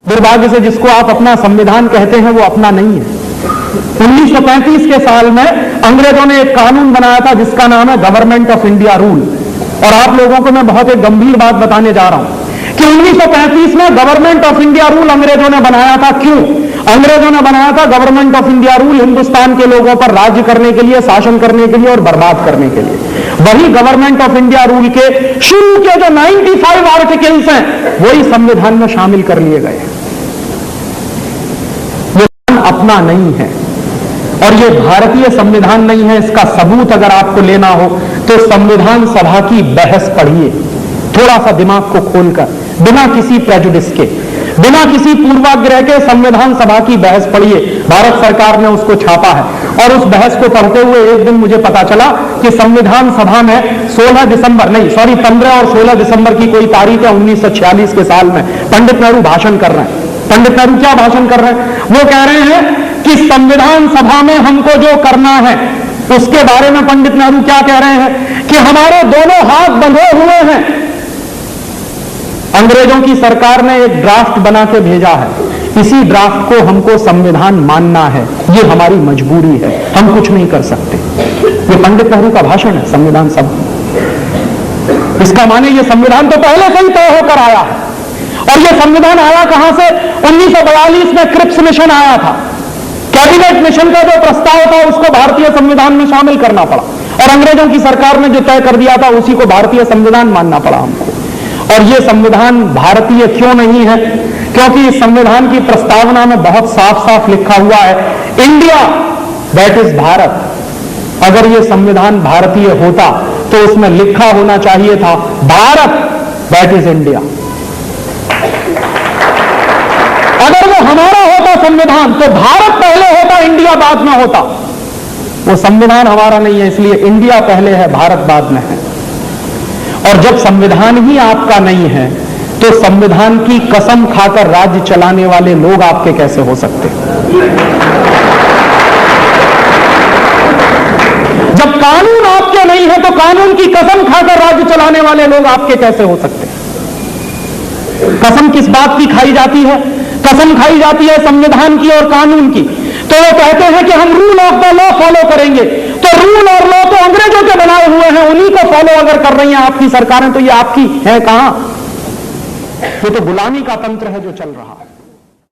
दुर्भाग्य से जिसको आप अपना संविधान कहते हैं वो अपना नहीं है। 1935 के साल में अंग्रेजों ने एक कानून बनाया था जिसका नाम है गवर्नमेंट ऑफ इंडिया रूल। और आप लोगों को मैं बहुत एक गंभीर बात बताने जा रहा हूं कि 1935 में गवर्नमेंट ऑफ इंडिया रूल अंग्रेजों ने बनाया था। क्यों अंग्रेजों ने बनाया था government of India rule? Hindustan के लोगों पर राज्य करने के लिए, शासन करने के लिए और बर्बाद करने के लिए। वही गवर्नमेंट ऑफ इंडिया रूल के शुरू के जो 95 आर्टिकल्स हैं वही संविधान में शामिल कर लिए गए। अपना नहीं है और ये भारतीय संविधान नहीं है। इसका सबूत अगर आपको लेना हो तो संविधान सभा की बहस पढ़िए, थोड़ा सा दिमाग को खोलकर, बिना किसी प्रेजुडिस के, बिना किसी पूर्वाग्रह के संविधान सभा की बहस पढ़िए। भारत सरकार ने उसको छापा है और उस बहस को पढ़ते हुए एक दिन मुझे पता चला कि संविधान सभा में 15 और 16 दिसंबर की कोई तारीख है 1946 के साल में पंडित नेहरू भाषण कर रहे हैं। पंडित नेहरू क्या भाषण कर रहे हैं? वो कह रहे हैं कि संविधान सभा में हमको जो करना है उसके बारे में पंडित नेहरू क्या कह रहे हैं कि हमारे दोनों हाथ बंधे हुए हैं। अंग्रेजों की सरकार ने एक ड्राफ्ट बना के भेजा है, इसी ड्राफ्ट को हमको संविधान मानना है, ये हमारी मजबूरी है, हम कुछ नहीं कर सकते। ये पंडित नेहरू का भाषण है संविधान सभा। इसका माने ये संविधान तो पहले से ही तय होकर आया है। और ये संविधान आया कहां से? 1942 में क्रिप्स मिशन आया था। कैबिनेट मिशन का जो प्रस्ताव था उसको भारतीय संविधान में शामिल करना पड़ा और अंग्रेजों की सरकार ने जो तय कर दिया था उसी को भारतीय संविधान मानना पड़ा हमको। और ये संविधान भारतीय क्यों नहीं है? क्योंकि इस संविधान की प्रस्तावना में बहुत साफ साफ लिखा हुआ है इंडिया दैट इज भारत। अगर ये संविधान भारतीय होता तो उसमें लिखा होना चाहिए था भारत दैट इज इंडिया। अगर वो हमारा होता संविधान तो भारत पहले होता, इंडिया बाद में होता। वो संविधान हमारा नहीं है, इसलिए इंडिया पहले है, भारत बाद में है। और जब संविधान ही आपका नहीं है तो संविधान की कसम खाकर राज्य चलाने वाले लोग आपके कैसे हो सकते? जब कानून आपके नहीं है तो कानून की कसम खाकर राज्य चलाने वाले लोग आपके कैसे हो सकते? कसम किस बात की खाई जाती है? कसम खाई जाती है संविधान की और कानून की। तो वो कहते हैं कि हम rule of the law follow करेंगे। तो रूल और लॉ तो अंग्रेजों के बनाए हुए हैं, उन्हीं को फॉलो अगर कर रही हैं आपकी सरकारें तो ये आपकी है कहां? ये तो गुलामी का तंत्र है जो चल रहा है।